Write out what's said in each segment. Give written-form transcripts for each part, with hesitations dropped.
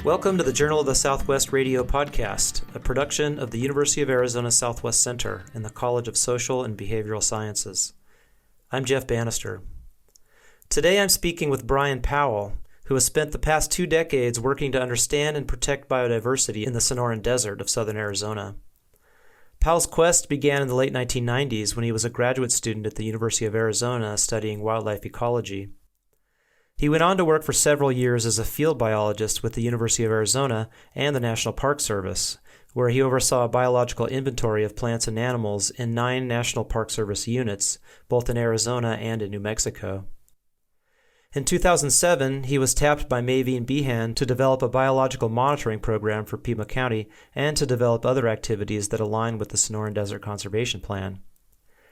Welcome to the Journal of the Southwest Radio podcast, a production of the University of Arizona Southwest Center and the College of Social and Behavioral Sciences. I'm Jeff Bannister. Today I'm speaking with Brian Powell, who has spent the past 2 decades working to understand and protect biodiversity in the Sonoran Desert of southern Arizona. Powell's quest began in the late 1990s when he was a graduate student at the University of Arizona studying wildlife ecology. He went on to work for several years as a field biologist with the University of Arizona and the National Park Service, where he oversaw a biological inventory of plants and animals in 9 National Park Service units, both in Arizona and in New Mexico. In 2007, he was tapped by Maeveen Behan to develop a biological monitoring program for Pima County and to develop other activities that align with the Sonoran Desert Conservation Plan.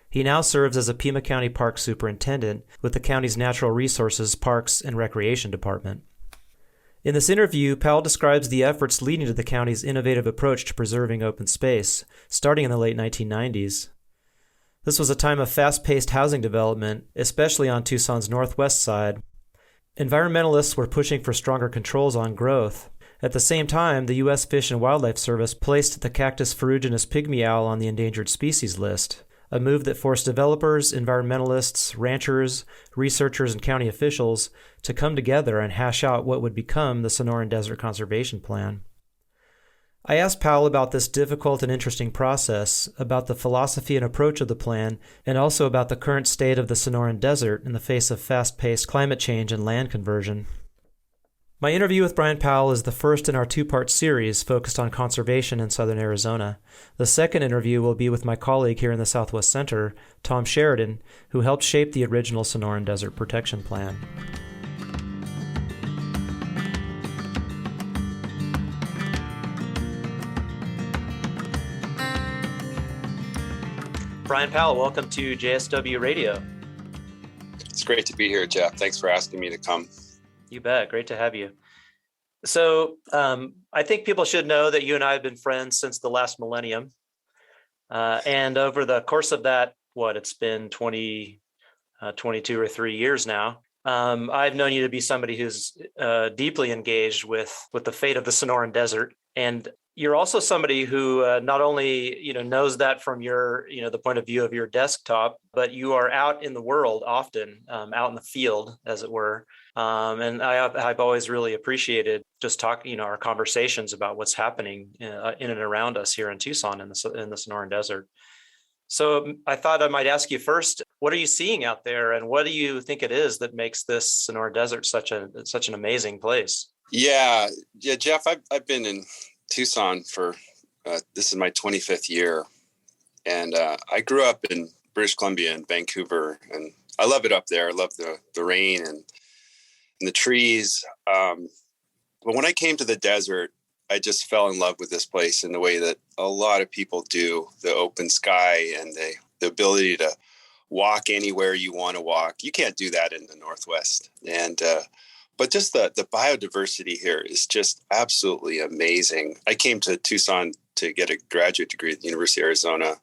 He now serves as a Pima County Parks Superintendent with the county's Natural Resources, Parks, and Recreation Department. In this interview, Powell describes the efforts leading to the county's innovative approach to preserving open space, starting in the late 1990s. This was a time of fast-paced housing development, especially on Tucson's northwest side. Environmentalists were pushing for stronger controls on growth. At the same time, the U.S. Fish and Wildlife Service placed the cactus ferruginous pygmy owl on the endangered species list, a move that forced developers, environmentalists, ranchers, researchers, and county officials to come together and hash out what would become the Sonoran Desert Conservation Plan. I asked Powell about this difficult and interesting process, about the philosophy and approach of the plan, and also about the current state of the Sonoran Desert in the face of fast-paced climate change and land conversion. My interview with Brian Powell is the first in our 2-part series focused on conservation in southern Arizona. The second interview will be with my colleague here in the Southwest Center, Tom Sheridan, who helped shape the original Sonoran Desert Protection Plan. Brian Powell, welcome to JSW Radio. It's great to be here, Jeff. Thanks for asking me to come. You bet. Great to have you. So I think people should know that you and I have been friends since the last millennium. And over the course of that, it's been 22 or 3 years now. I've known you to be somebody who's deeply engaged with the fate of the Sonoran Desert. And you're also somebody who not only knows that from your the point of view of your desktop, but you are out in the world often, out in the field, as it were. And I've always really appreciated just talking, our conversations about what's happening in and around us here in Tucson in the Sonoran Desert. So I thought I might ask you first, what are you seeing out there, and what do you think it is that makes this Sonoran Desert such an amazing place? Yeah, Jeff, I've been in Tucson for this is my 25th year, and I grew up in British Columbia and Vancouver, and I love it up there. I love the rain and the trees. But when I came to the desert, I just fell in love with this place in the way that a lot of people do. The open sky and the ability to walk anywhere you want to walk. You can't do that in the Northwest. And but just the biodiversity here is just absolutely amazing. I came to Tucson to get a graduate degree at the University of Arizona,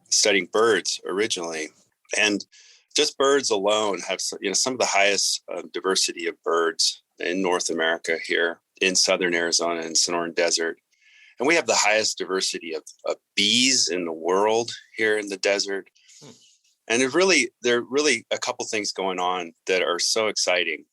studying birds originally. And just birds alone have some of the highest diversity of birds in North America here in southern Arizona and Sonoran Desert. And we have the highest diversity of bees in the world here in the desert. And there are really a couple things going on that are so exciting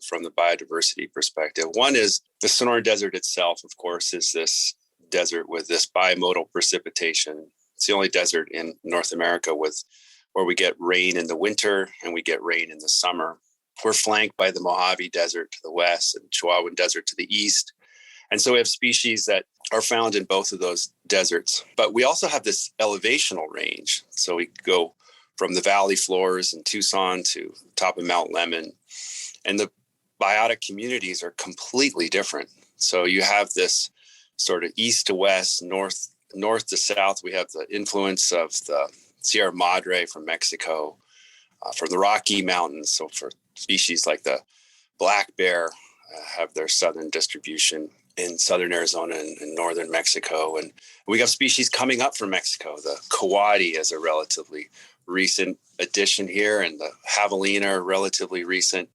from the biodiversity perspective. One is the Sonoran Desert itself, of course, is this desert with this bimodal precipitation. It's the only desert in North America where we get rain in the winter and we get rain in the summer. We're flanked by the Mojave Desert to the west and Chihuahuan Desert to the east. And so we have species that are found in both of those deserts. But we also have this elevational range. So we go from the valley floors in Tucson to the top of Mount Lemmon. And the biotic communities are completely different. So you have this sort of east to west, north to south. We have the influence of the Sierra Madre from Mexico, from the Rocky Mountains. So for species like the black bear have their southern distribution in southern Arizona and northern Mexico. And we have species coming up from Mexico. The coati is a relatively recent addition here, and the javelina are relatively recent.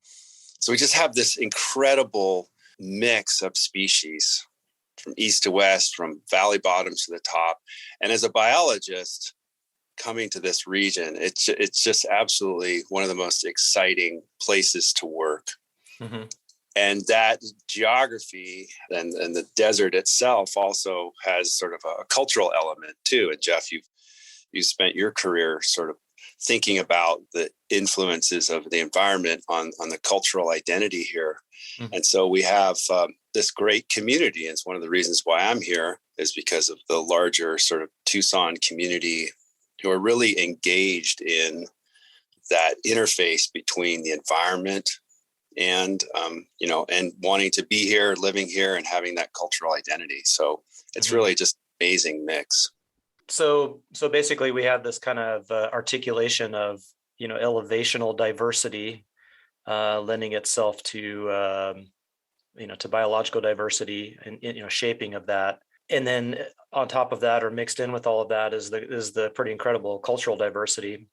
So we just have this incredible mix of species from east to west, from valley bottoms to the top. And as a biologist coming to this region, it's just absolutely one of the most exciting places to work. Mm-hmm. And that geography and the desert itself also has sort of a cultural element too. And Jeff, you spent your career sort of thinking about the influences of the environment on the cultural identity here. Mm-hmm. And so we have this great community. And it's one of the reasons why I'm here is because of the larger sort of Tucson community who are really engaged in that interface between the environment and, and wanting to be here, living here, and having that cultural identity. So it's mm-hmm. really just an amazing mix. So basically we have this kind of articulation of, elevational diversity, lending itself to, to biological diversity and, shaping of that. And then on top of that, or mixed in with all of that, is the pretty incredible cultural diversity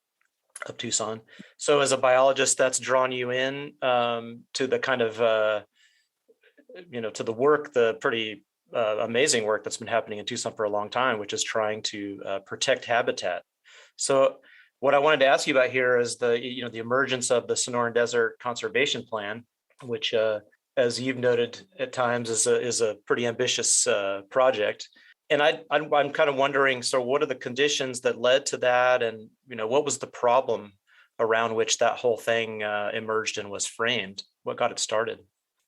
of Tucson. So as a biologist, that's drawn you in to the kind of, to the work, the pretty amazing work that's been happening in Tucson for a long time, which is trying to protect habitat. So what I wanted to ask you about here is the emergence of the Sonoran Desert Conservation Plan, which, as you've noted at times, is a pretty ambitious project. And I'm kind of wondering, so what are the conditions that led to that? And, what was the problem around which that whole thing emerged and was framed? What got it started?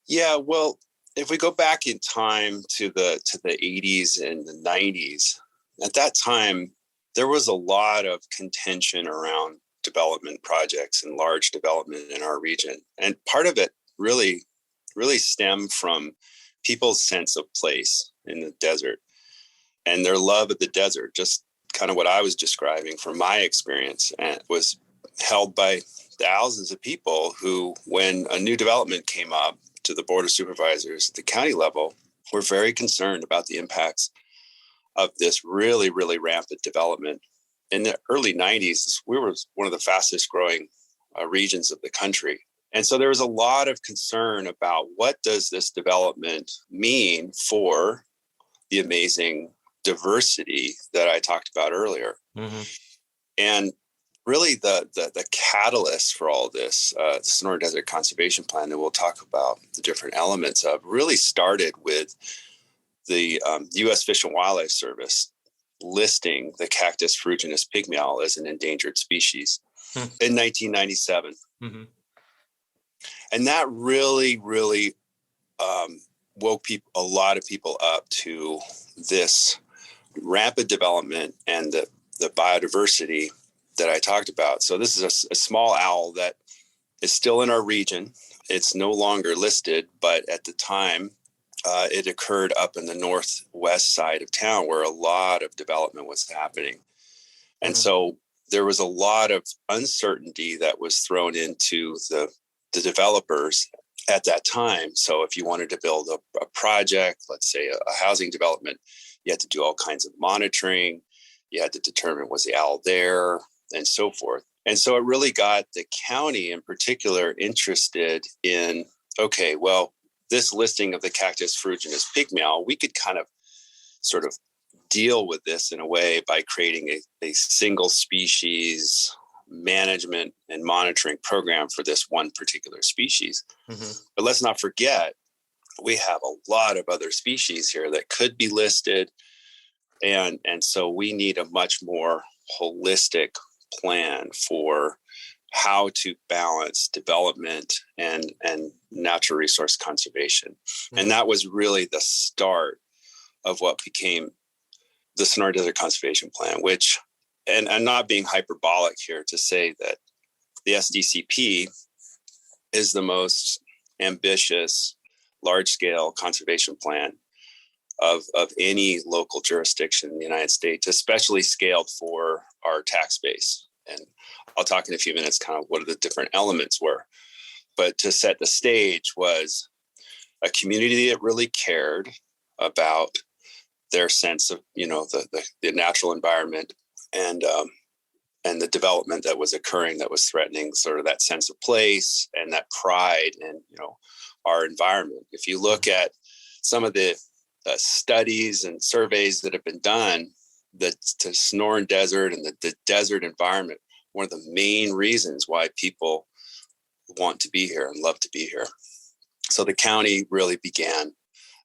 Yeah, well, if we go back in time to the 80s and the 90s, at that time, there was a lot of contention around development projects and large development in our region. And part of it really stemmed from people's sense of place in the desert and their love of the desert, just kind of what I was describing from my experience, and was held by thousands of people who, when a new development came up to the Board of Supervisors at the county level, were very concerned about the impacts of this really, really rampant development. In the early 90s, we were one of the fastest growing regions of the country. And so there was a lot of concern about what does this development mean for the amazing diversity that I talked about earlier. Mm-hmm. And really the catalyst for all this, the Sonoran Desert Conservation Plan that we'll talk about the different elements of, really started with the U.S. Fish and Wildlife Service listing the cactus ferruginous pygmy owl as an endangered species in 1997. Mm-hmm. And that really, really woke a lot of people up to this rapid development and the biodiversity that I talked about. So this is a small owl that is still in our region. It's no longer listed, but at the time, it occurred up in the northwest side of town where a lot of development was happening. And so there was a lot of uncertainty that was thrown into the developers at that time. So if you wanted to build a project, let's say a housing development, you had to do all kinds of monitoring. You had to determine, was the owl there, and so forth. And so it really got the county in particular interested in, okay, well, this listing of the cactus ferruginous pygmy owl, we could kind of sort of deal with this in a way by creating a single species management and monitoring program for this one particular species. Mm-hmm. But let's not forget, we have a lot of other species here that could be listed. And so we need a much more holistic plan for how to balance development and natural resource conservation. Mm-hmm. And that was really the start of what became the Sonoran Desert Conservation Plan, which, and I'm not being hyperbolic here to say that the SDCP is the most ambitious large-scale conservation plan of any local jurisdiction in the United States, especially scaled for our tax base. And I'll talk in a few minutes kind of what the different elements were. But to set the stage was a community that really cared about their sense of, the natural environment and and the development that was occurring that was threatening sort of that sense of place and that pride in, our environment. If you look at some of the studies and surveys that have been done, the Sonoran Desert and the desert environment, one of the main reasons why people want to be here and love to be here. So the county really began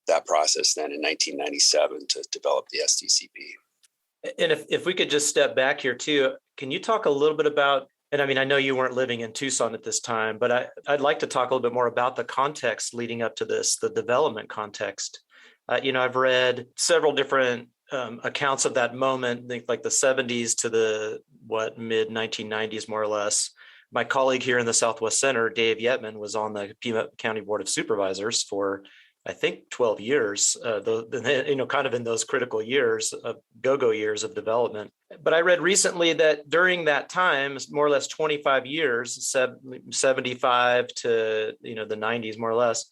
that process then in 1997 to develop the SDCP. And if we could just step back here too, can you talk a little bit about, and I mean, I know you weren't living in Tucson at this time, but I'd like to talk a little bit more about the context leading up to this, the development context. I've read several different accounts of that moment, I think like the 70s to the mid 1990s, more or less. My colleague here in the Southwest Center, Dave Yetman, was on the Pima County Board of Supervisors for, I think, 12 years, kind of in those critical years of go-go years of development. But I read recently that during that time, more or less 25 years, 75 to, the 90s, more or less,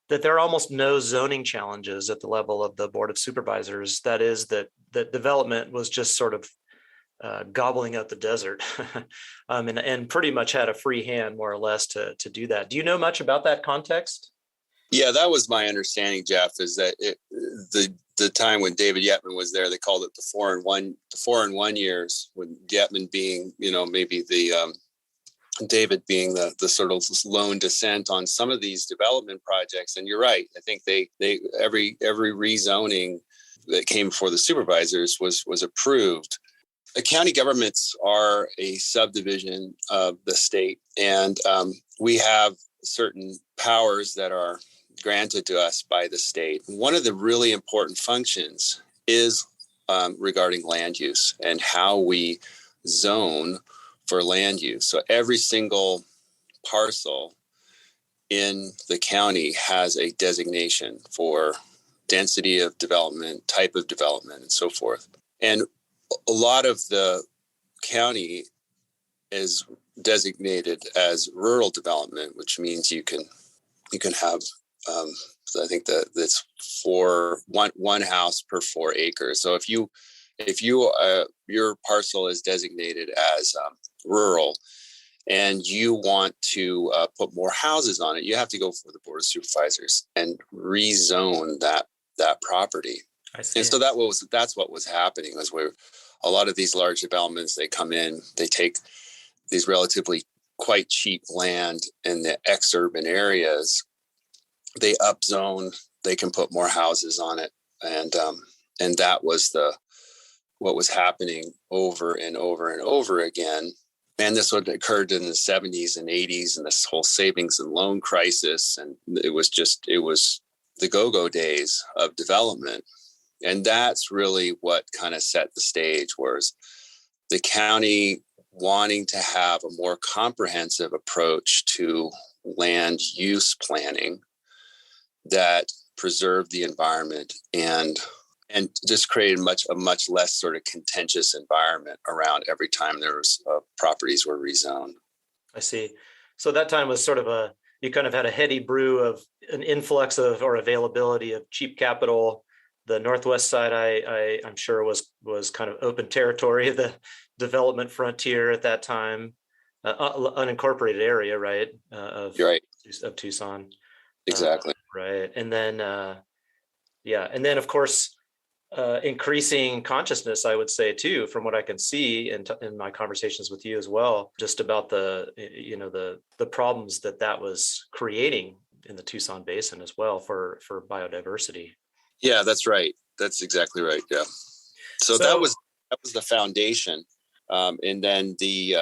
that there are almost no zoning challenges at the level of the Board of Supervisors. That is, that development was just sort of gobbling up the desert and pretty much had a free hand, more or less, to do that. Do you know much about that context? Yeah, that was my understanding, Jeff, is that the time when David Yetman was there, they called it the 4 and 1 years, with Yetman being, maybe David being the sort of lone dissent on some of these development projects. And you're right. I think they every rezoning that came before the supervisors was approved. The county governments are a subdivision of the state, and we have certain powers that are granted to us by the state. One of the really important functions is regarding land use and how we zone for land use. So every single parcel in the county has a designation for density of development, type of development, and so forth. And a lot of the county is designated as rural development, which means you can have I think that it's one house per 4 acres. So if your parcel is designated as rural and you want to put more houses on it, you have to go for the Board of Supervisors and rezone that property. I see. And so that's what was happening, was where a lot of these large developments, they come in, they take these relatively quite cheap land in the ex-urban areas, they upzone, they can put more houses on it. And that was what was happening over and over and over again. And this would occurred in the 70s and 80s, and this whole savings and loan crisis. And it was the go-go days of development. And that's really what kind of set the stage, was the county wanting to have a more comprehensive approach to land use planning that preserved the environment and just created a much less sort of contentious environment around every time there was properties were rezoned. I see. So that time was sort of you kind of had a heady brew of an influx of, or availability of, cheap capital. The Northwest side, I'm sure was kind of open territory, the development frontier at that time, unincorporated area, right? Of Tucson. Exactly. Right. And then, and then of course, increasing consciousness, I would say too, from what I can see in my conversations with you as well, just about the problems that was creating in the Tucson Basin as well for biodiversity. Yeah, that's right. That's exactly right. Yeah. So that was the foundation, and then the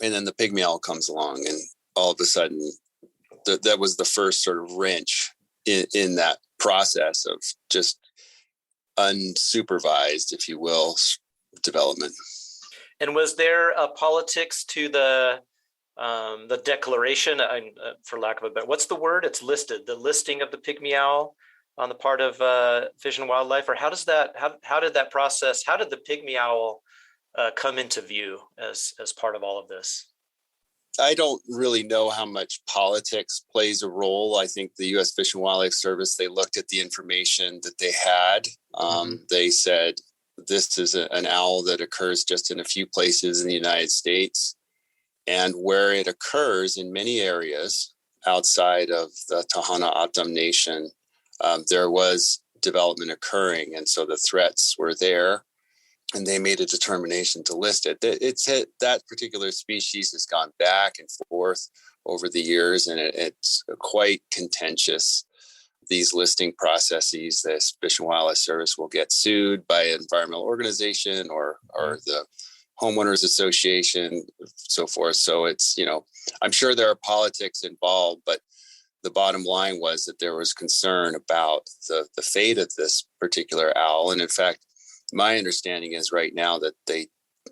pygmy owl comes along, and all of a sudden, that was the first sort of wrench in that process of just unsupervised, if you will, development. And was there a politics to the declaration? For lack of a better, what's the word? It's listed. The listing of the pygmy owl on the part of Fish and Wildlife, or how did the pygmy owl come into view as part of all of this? I don't really know how much politics plays a role. I think the U.S. Fish and Wildlife Service, they looked at the information that they had. They said this is an owl that occurs just in a few places in the United States. And where it occurs in many areas outside of the Tohono O'odham Nation, there was development occurring. And so the threats were there, and they made a determination to list it. That particular species has gone back and forth over the years, and it's quite contentious. These listing processes, the Fish and Wildlife Service will get sued by an environmental organization or the homeowners association, so forth. So it's, I'm sure there are politics involved, but the bottom line was that there was concern about the fate of this particular owl. And in fact, my understanding is right now that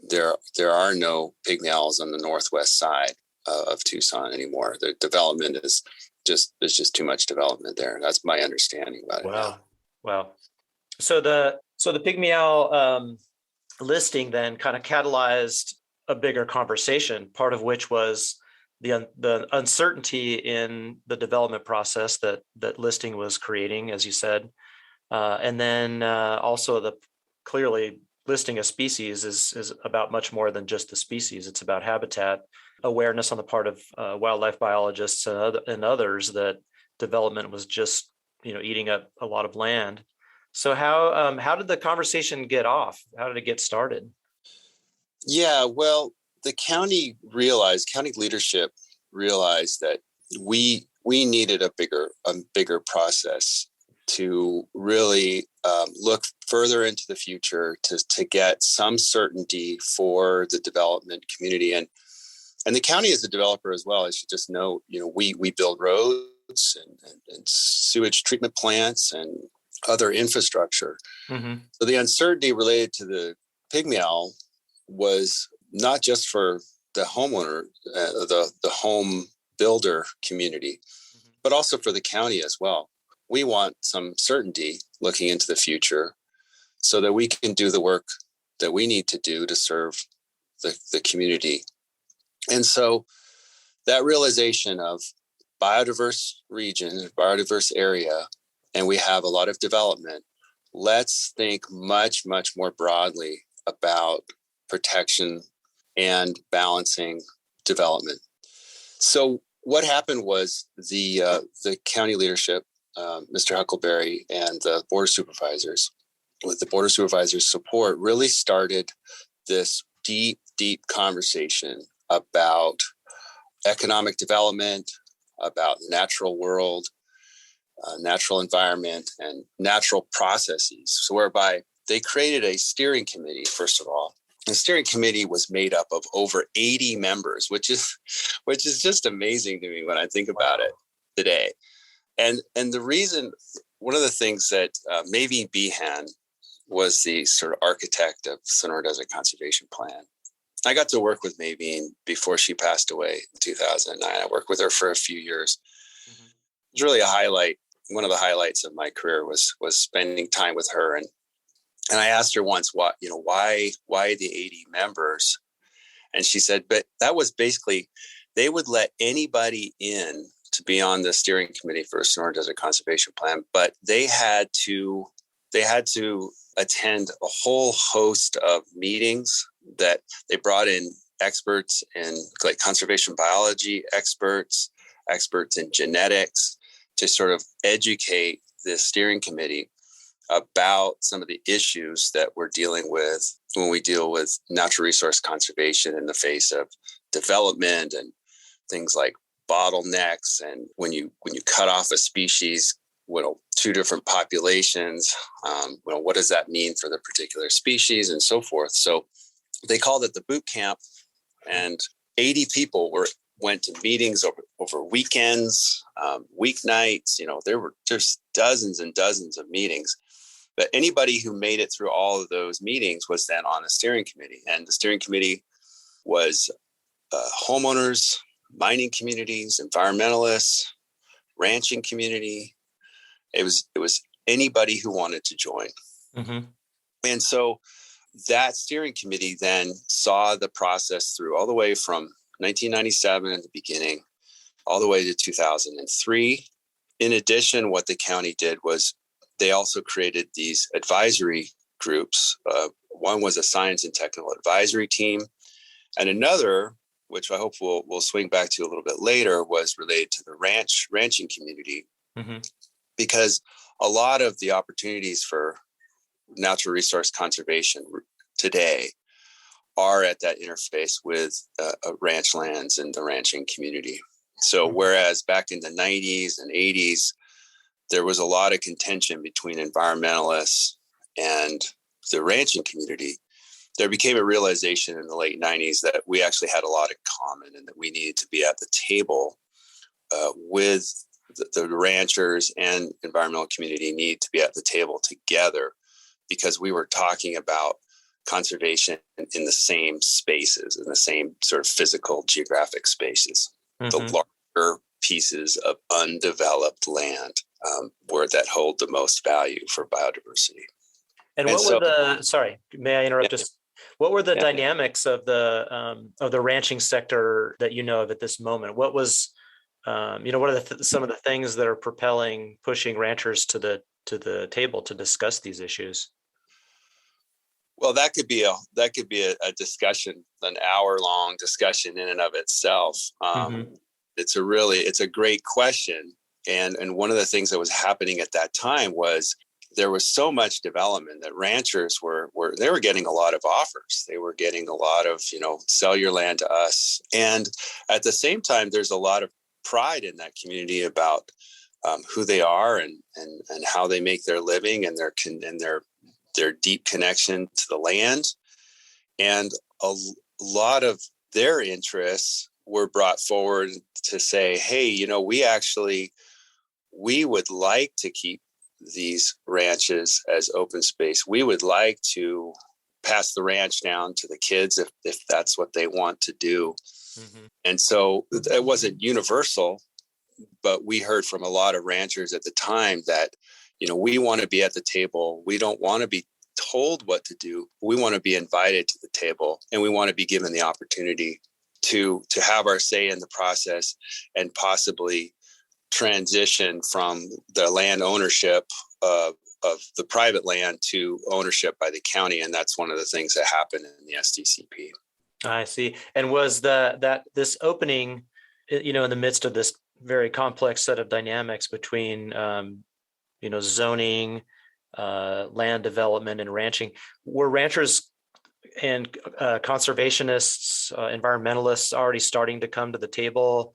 there are no pygmy owls on the northwest side of Tucson anymore. The development there's just too much development there. That's my understanding about it now. Wow. So the pygmy owl listing then kind of catalyzed a bigger conversation, part of which was the uncertainty in the development process that listing was creating, as you said. And then also clearly listing a species is about much more than just the species. It's about habitat awareness on the part of wildlife biologists and others that development was just, eating up a lot of land. So how did the conversation get off? How did it get started? Yeah, well, the county leadership realized that we needed a bigger process to really look further into the future to get some certainty for the development community. And the county is a developer as well. I should just note, we build roads and sewage treatment plants and other infrastructure. Mm-hmm. So the uncertainty related to the pygmy owl was not just for the homeowner, the home builder community, mm-hmm. but also for the county as well. We want some certainty looking into the future so that we can do the work that we need to do to serve the community. And so that realization of biodiverse region, biodiverse area, and we have a lot of development, let's think much, much more broadly about protection and balancing development. So what happened was the county leadership, Mr. Huckleberry and the Board of Supervisors, with the Board of Supervisors' support, really started this deep, deep conversation about economic development, about the natural world, natural environment, and natural processes. So whereby they created a steering committee, first of all. The steering committee was made up of over 80 members, which is just amazing to me when I think about it today. And the reason, one of the things that Maeveen Behan was the sort of architect of Sonoran Desert Conservation Plan. I got to work with Maeveen before she passed away in 2009. I worked with her for a few years. Mm-hmm. It was really a highlight. One of the highlights of my career was spending time with her. And I asked her once, why the 80 members? And she said, but that was basically, they would let anybody in to be on the steering committee for Sonoran Desert Conservation Plan, but they had to attend a whole host of meetings that they brought in experts in like conservation biology, experts in genetics to sort of educate the steering committee about some of the issues that we're dealing with when we deal with natural resource conservation in the face of development and things like bottlenecks. And when you cut off a species, two different populations, what does that mean for the particular species and so forth. So they called it the boot camp, and 80 people went to meetings over weekends, weeknights. There were just dozens and dozens of meetings. But anybody who made it through all of those meetings was then on the steering committee. And the steering committee was homeowners, mining communities, environmentalists, ranching community. It was anybody who wanted to join. Mm-hmm. And so that steering committee then saw the process through all the way from 1997 at the beginning, all the way to 2003. In addition, what the county did was they also created these advisory groups. One was a science and technical advisory team, and another, which I hope we'll swing back to a little bit later, was related to the ranching community, because a lot of the opportunities for natural resource conservation today are at that interface with ranch lands and the ranching community. So whereas back in the 90s and 80s, there was a lot of contention between environmentalists and the ranching community, there became a realization in the late 90s that we actually had a lot in common and that we needed to be at the table with the ranchers and environmental community need to be at the table together, because we were talking about conservation in the same spaces, in the same sort of physical geographic spaces, the larger pieces of undeveloped land where that hold the most value for biodiversity. And what were the, sorry, may I interrupt just, what were the dynamics of the ranching sector that you know of at this moment? What was, what are some of the things that are pushing ranchers to the table to discuss these issues? Well, that could be a discussion, an hour-long discussion in and of itself. It's a great question, and one of the things that was happening at that time was there was so much development that ranchers were getting a lot of offers. They were getting a lot of, sell your land to us, and at the same time, there's a lot of pride in that community about who they are and how they make their living and their deep connection to the land. And a lot of their interests were brought forward to say, hey, we would like to keep these ranches as open space. We would like to pass the ranch down to the kids if that's what they want to do. And so it wasn't universal, but we heard from a lot of ranchers at the time that, we want to be at the table. We don't want to be told what to do. We want to be invited to the table, and we want to be given the opportunity to have our say in the process and possibly transition from the land ownership of the private land to ownership by the county. And that's one of the things that happened in the SDCP. I see. And was this opening, in the midst of this very complex set of dynamics between, zoning, land development and ranching, were ranchers and conservationists, environmentalists already starting to come to the table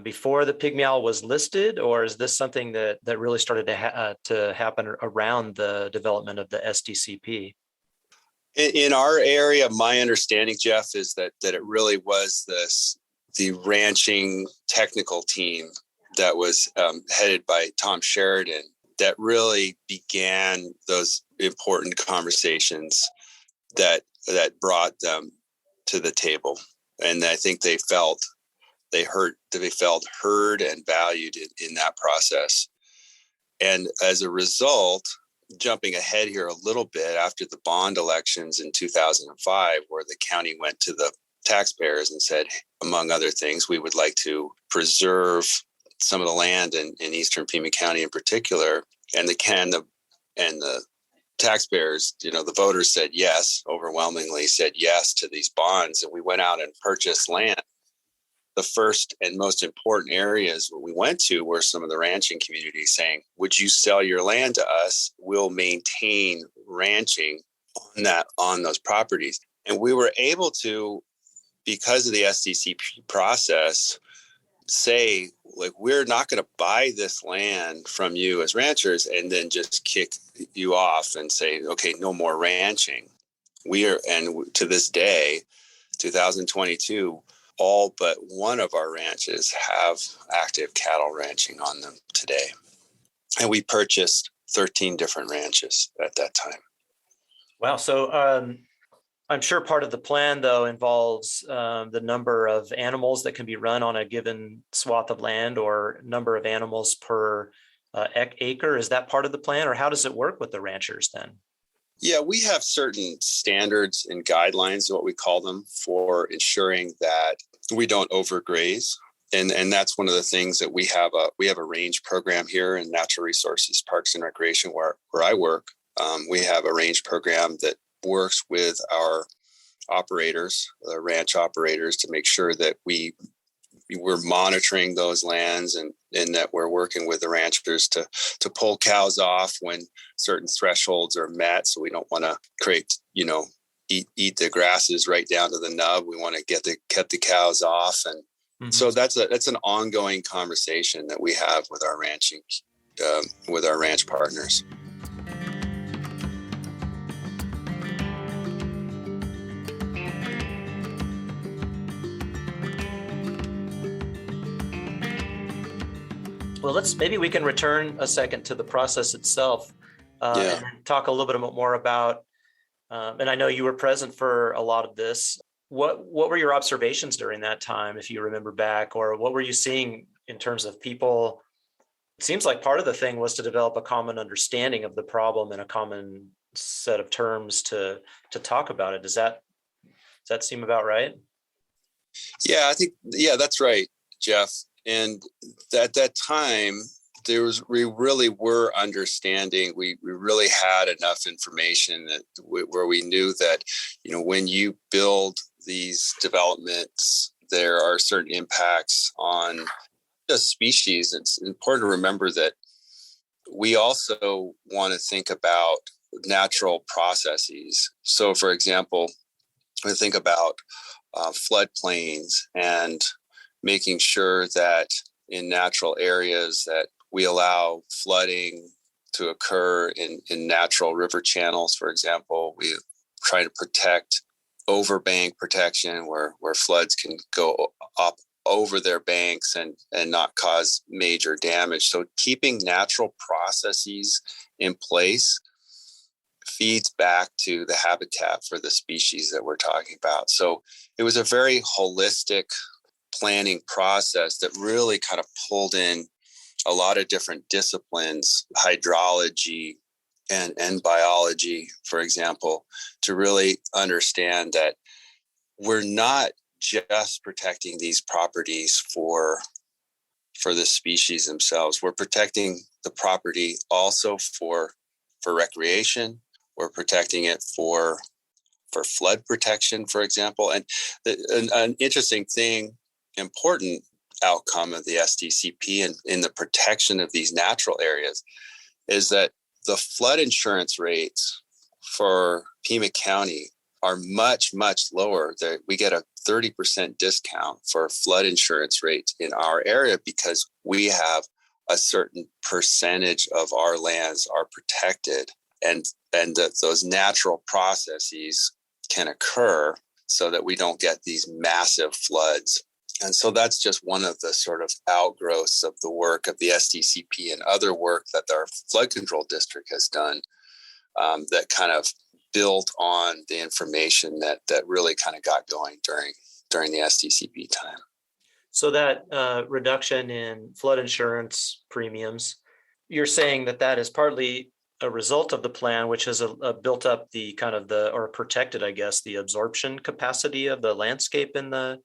before the pygmy owl was listed, or is this something that really started to happen around the development of the SDCP? In our area, my understanding, Jeff, is that it really was the ranching technical team that was headed by Tom Sheridan that really began those important conversations that brought them to the table. And I think they felt heard and valued in that process. And as a result, jumping ahead here a little bit, after the bond elections in 2005, where the county went to the taxpayers and said, among other things, we would like to preserve some of the land in eastern Pima County in particular, and the taxpayers, the voters said yes, overwhelmingly said yes to these bonds, and we went out and purchased land. The first and most important areas we went to were some of the ranching communities saying, would you sell your land to us? We'll maintain ranching on those properties. And we were able to, because of the SDCP process, say, we're not going to buy this land from you as ranchers and then just kick you off and say, okay, no more ranching. And to this day, 2022, all but one of our ranches have active cattle ranching on them today. And we purchased 13 different ranches at that time. Wow. So I'm sure part of the plan, though, involves the number of animals that can be run on a given swath of land or number of animals per acre. Is that part of the plan, or how does it work with the ranchers then? Yeah, we have certain standards and guidelines, what we call them, for ensuring that we don't overgraze. And that's one of the things that we have a range program here in Natural Resources, Parks and Recreation, where I work. We have a range program that works with our operators, the ranch operators, to make sure that we're monitoring those lands and that we're working with the ranchers to pull cows off when certain thresholds are met. So we don't want to create, eat the grasses right down to the nub. We want to get the cows off. And so that's an ongoing conversation that we have with our with our ranch partners. Well, maybe we can return a second to the process itself and talk a little bit more about, and I know you were present for a lot of this. What were your observations during that time, if you remember back, or what were you seeing in terms of people? It seems like part of the thing was to develop a common understanding of the problem and a common set of terms to talk about it. Does that seem about right? Yeah, I think, that's right, Jeff. And at that time, we really were understanding. We really had enough information where we knew that, when you build these developments, there are certain impacts on just species. It's important to remember that we also want to think about natural processes. So, for example, we think about floodplains and making sure that in natural areas that we allow flooding to occur in natural river channels. For example, we try to protect overbank protection where floods can go up over their banks and not cause major damage. So keeping natural processes in place feeds back to the habitat for the species that we're talking about. So it was a very holistic planning process that really kind of pulled in a lot of different disciplines, hydrology and biology, for example, to really understand that we're not just protecting these properties for the species themselves. We're protecting the property also for recreation. We're protecting it for flood protection, for example. And an interesting thing, important outcome of the SDCP and in the protection of these natural areas is that the flood insurance rates for Pima County are much, much lower. We get a 30% discount for flood insurance rates in our area because we have a certain percentage of our lands are protected and that those natural processes can occur so that we don't get these massive floods. And so that's just one of the sort of outgrowths of the work of the SDCP and other work that our flood control district has done that kind of built on the information that really kind of got going during the SDCP time. So that reduction in flood insurance premiums, you're saying that is partly a result of the plan, which has built up the kind of or protected, I guess, the absorption capacity of the landscape in the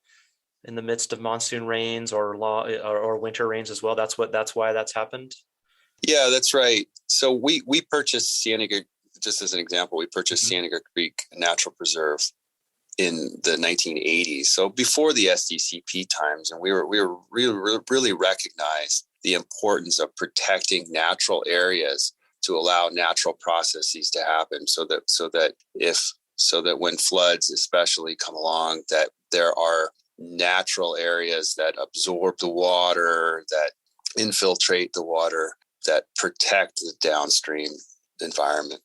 midst of monsoon rains or winter rains as well. That's why that's happened. Yeah, that's right. So we purchased Cienega, just as an example, Cienega Creek Natural Preserve in the 1980s. So before the SDCP times, and we really recognized the importance of protecting natural areas to allow natural processes to happen, so that when floods especially come along, that there are natural areas that absorb the water, that infiltrate the water, that protect the downstream environment.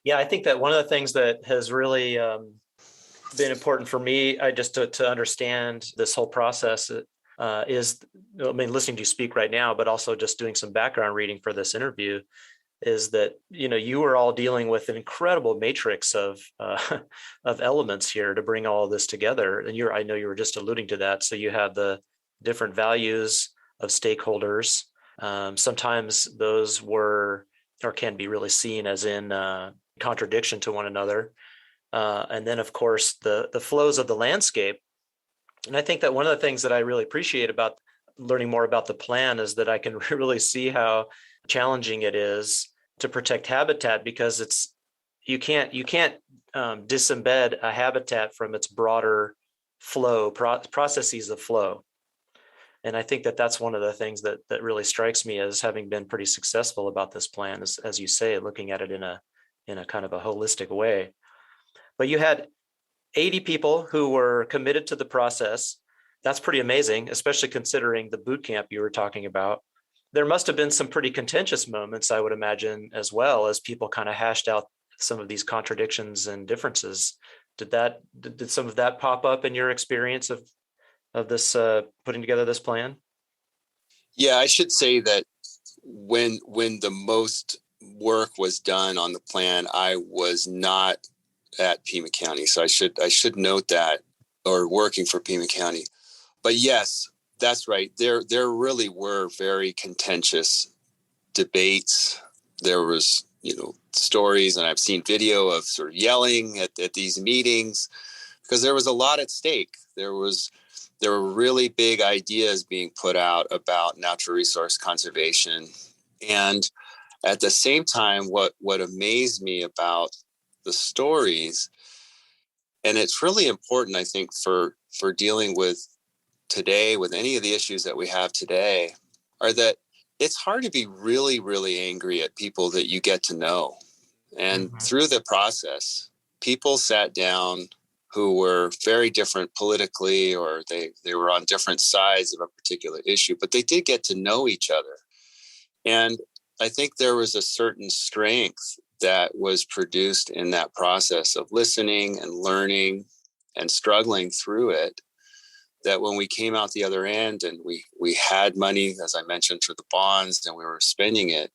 Yeah, I think that one of the things that has really been important for me, just to understand this whole process, is, listening to you speak right now, but also just doing some background reading for this interview, is that you were all dealing with an incredible matrix of elements here to bring all of this together. And I know you were just alluding to that. So you have the different values of stakeholders. Sometimes those were or can be really seen as in contradiction to one another. And then, of course, the flows of the landscape. And I think that one of the things that I really appreciate about learning more about the plan is that I can really see how challenging it is to protect habitat, because you can't disembed a habitat from its broader flow processes of flow. And I think that that's one of the things that really strikes me as having been pretty successful about this plan, is, as you say, looking at it in a kind of a holistic way. But you had 80 people who were committed to the process. That's pretty amazing, especially considering the boot camp you were talking about. There must have been some pretty contentious moments, I would imagine, as well, as people kind of hashed out some of these contradictions and differences. Did some of that pop up in your experience of this putting together this plan? Yeah, I should say that when the most work was done on the plan, I was not at Pima County, so I should note that, or working for Pima County. But yes, that's right. There really were very contentious debates. There was, stories, and I've seen video of sort of yelling at these meetings, because there was a lot at stake. There were really big ideas being put out about natural resource conservation. And at the same time, what amazed me about the stories, and it's really important, I think, for dealing with today, with any of the issues that we have today, are that it's hard to be really, really angry at people that you get to know. And through the process, people sat down who were very different politically, or they were on different sides of a particular issue, but they did get to know each other. And I think there was a certain strength that was produced in that process of listening and learning and struggling through it, that when we came out the other end and we had money, as I mentioned, for the bonds, and we were spending it,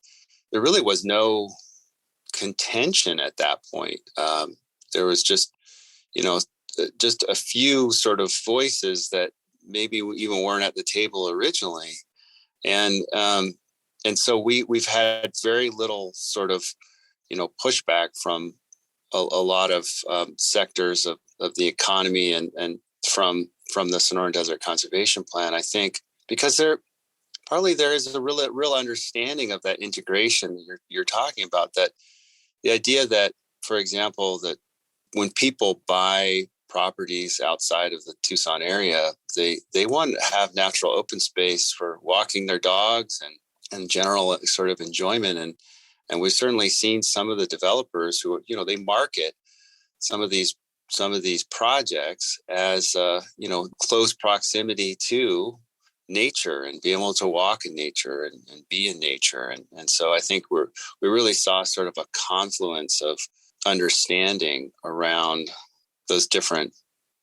there really was no contention at that point. There was just a few sort of voices that maybe even weren't at the table originally. And so we've had very little sort of, pushback from a lot of sectors of the economy and from the Sonoran Desert Conservation Plan, I think, because there is a real understanding of that integration you're talking about, that the idea that, for example, that when people buy properties outside of the Tucson area, they want to have natural open space for walking their dogs and general sort of enjoyment. And we've certainly seen some of the developers who, they market some of these projects as, close proximity to nature and be able to walk in nature and be in nature. And so I think we really saw sort of a confluence of understanding around those different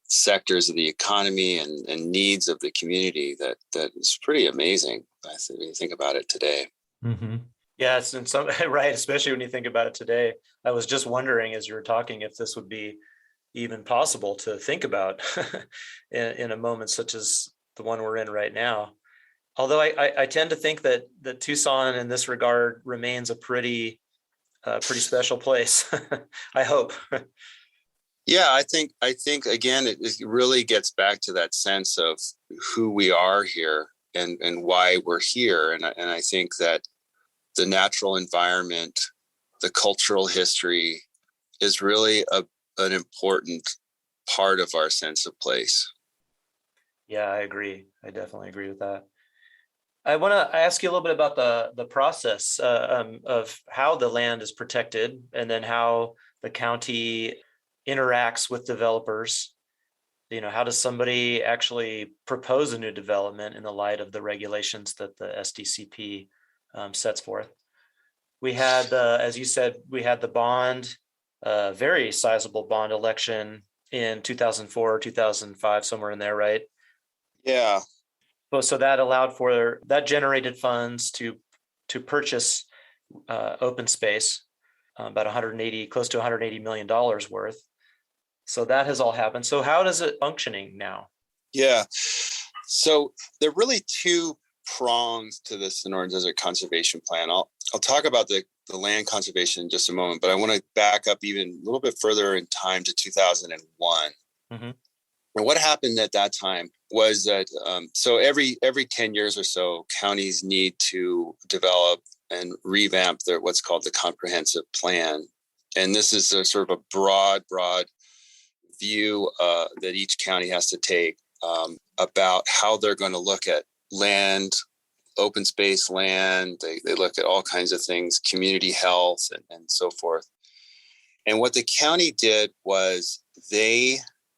sectors of the economy and needs of the community that is pretty amazing, I think, when you think about it today. Mm-hmm. Yeah, it's in some right, especially when you think about it today. I was just wondering, as you were talking, if this would be even possible to think about in a moment such as the one we're in right now. Although I tend to think that Tucson in this regard remains a pretty special place. I hope. Yeah, I think again, it really gets back to that sense of who we are here and why we're here. And I think that the natural environment, the cultural history is really an important part of our sense of place. Yeah, I agree. I definitely agree with that. I want to ask you a little bit about the process of how the land is protected, and then how the county interacts with developers. How does somebody actually propose a new development in the light of the regulations that the SDCP sets forth? We had, as you said, we had the bond, very sizable bond election in 2004, 2005, somewhere in there, right? Yeah. Well, so that generated funds to purchase open space, about close to $180 million worth. So that has all happened. So how is it functioning now? Yeah. So there are really two prongs to the Sonoran Desert Conservation Plan. I'll talk about the land conservation in just a moment, but I want to back up even a little bit further in time to 2001. Mm-hmm. And what happened at that time was that so every 10 years or so, counties need to develop and revamp what's called the comprehensive plan. And this is a sort of a broad view that each county has to take about how they're going to look at land, open space land. They look at all kinds of things, community health and so forth. And what the county did was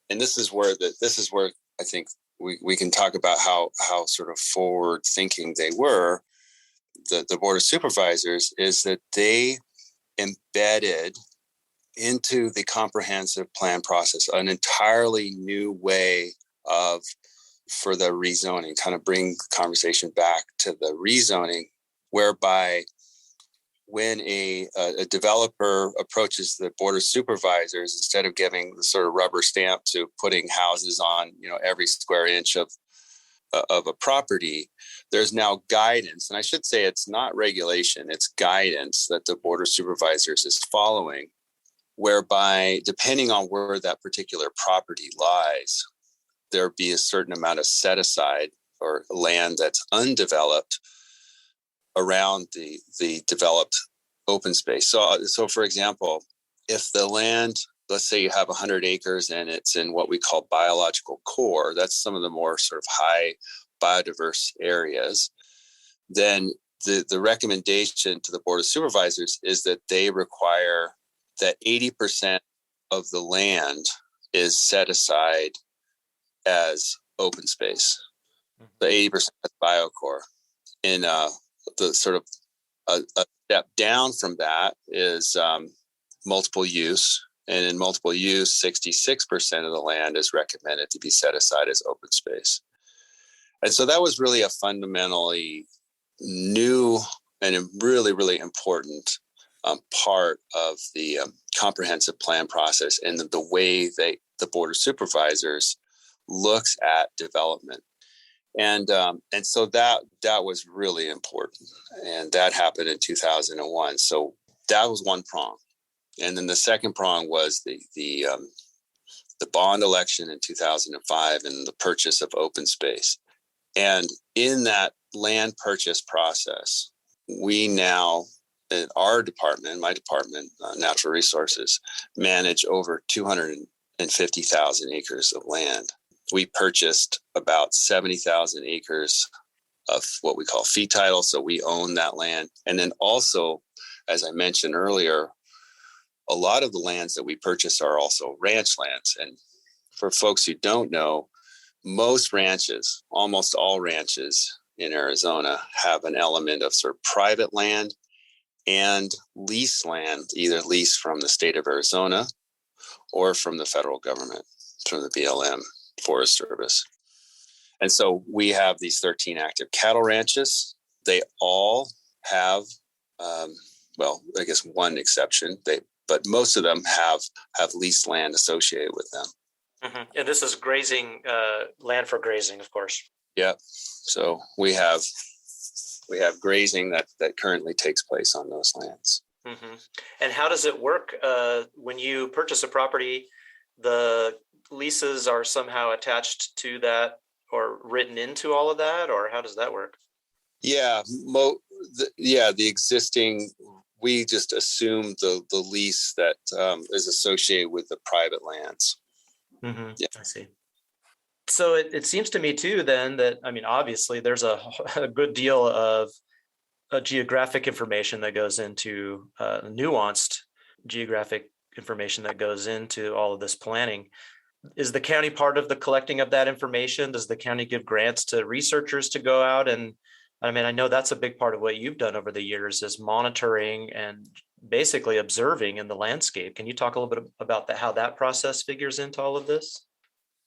this is where I think we can talk about how sort of forward thinking they were. The Board of Supervisors is that they embedded into the comprehensive plan process an entirely new way for the rezoning, kind of bring the conversation back to the rezoning, whereby when a developer approaches the Board of Supervisors, instead of giving the sort of rubber stamp to putting houses on, every square inch of a property, there's now guidance. And I should say it's not regulation, it's guidance that the Board of Supervisors is following, whereby depending on where that particular property lies, there be a certain amount of set aside or land that's undeveloped around the developed open space. So for example, if the land, let's say you have 100 acres and it's in what we call biological core, that's some of the more sort of high biodiverse areas, then the recommendation to the Board of Supervisors is that they require that 80% of the land is set aside as open space. The 80% is biocore. In the sort of a step down from that is multiple use. And in multiple use, 66% of the land is recommended to be set aside as open space. And so that was really a fundamentally new and a really, really important part of the comprehensive plan process and the way the Board of Supervisors looks at development. And so that was really important. And that happened in 2001. So that was one prong. And then the second prong was the bond election in 2005 and the purchase of open space. And in that land purchase process, we now, in our department, my department, Natural Resources, manage over 250,000 acres of land. We purchased about 70,000 acres of what we call fee title. So we own that land. And then also, as I mentioned earlier, a lot of the lands that we purchase are also ranch lands. And for folks who don't know, most ranches, almost all ranches in Arizona have an element of sort of private land and lease land, either lease from the state of Arizona or from the federal government, from the BLM Forest Service. And so we have these 13 active cattle ranches. They all have, I guess one exception, but most of them have leased land associated with them. Mm-hmm. And this is grazing, land for grazing, of course. Yeah. So we have grazing that currently takes place on those lands. Mm-hmm. And how does it work when you purchase a property? The leases are somehow attached to that or written into all of that, or how does that work? Yeah, the existing. We just assume the lease that is associated with the private lands. Mm-hmm. Yeah, I see. So it seems to me too, then, that, I mean, obviously there's a good deal of geographic information that goes into nuanced geographic information that goes into all of this planning. Is the county part of the collecting of that information? Does the county give grants to researchers to go out? And I mean, I know that's a big part of what you've done over the years is monitoring and basically observing in the landscape. Can you talk a little bit about how that process figures into all of this?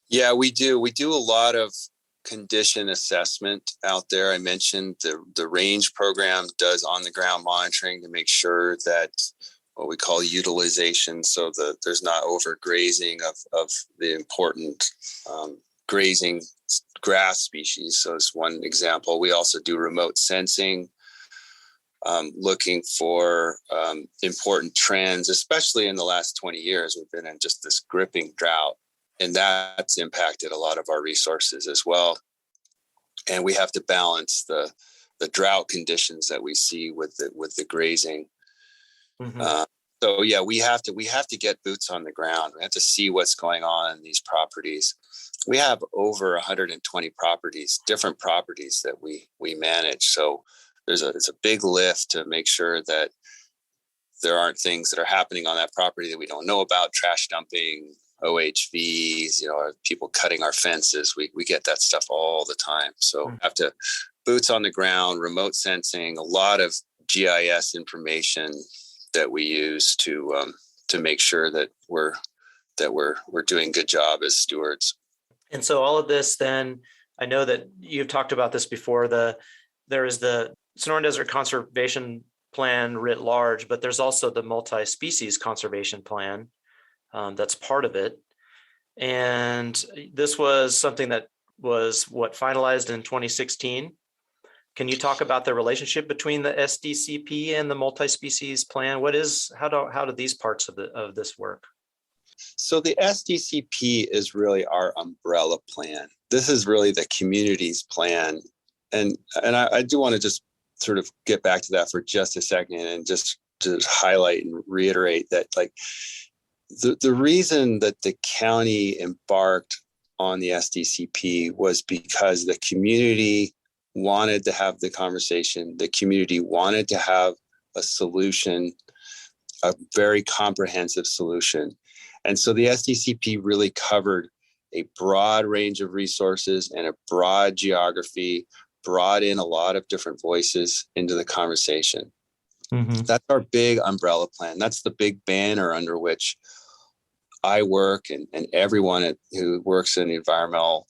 Yeah, we do. We do a lot of condition assessment out there. I mentioned the range program does on the ground monitoring to make sure that what we call utilization, so that there's not overgrazing of the important grazing grass species. So it's one example. We also do remote sensing, looking for important trends, especially in the last 20 years. We've been in just this gripping drought, and that's impacted a lot of our resources as well. And we have to balance the the drought conditions that we see with the grazing. Mm-hmm. So yeah, we have to get boots on the ground. We have to see what's going on in these properties. We have over 120 properties, different properties that we manage. So it's a big lift to make sure that there aren't things that are happening on that property that we don't know about, trash dumping, OHVs, people cutting our fences. We get that stuff all the time. So have to boots on the ground, remote sensing, a lot of GIS information that we use to make sure that we're doing a good job as stewards. And so all of this, then, I know that you've talked about this before. There is the Sonoran Desert Conservation Plan writ large, but there's also the multi-species conservation plan that's part of it. And this was something that was finalized in 2016. Can you talk about the relationship between the SDCP and the multi-species plan? How do these parts of this work? So the SDCP is really our umbrella plan. This is really the community's plan. And I do want to just sort of get back to that for just a second and just to highlight and reiterate that, like, the reason that the county embarked on the SDCP was because the community wanted to have the conversation. The community wanted to have a solution, a very comprehensive solution. And so the SDCP really covered a broad range of resources and a broad geography, brought in a lot of different voices into the conversation. Mm-hmm. That's our big umbrella plan. That's the big banner under which I work and everyone who works in the environmental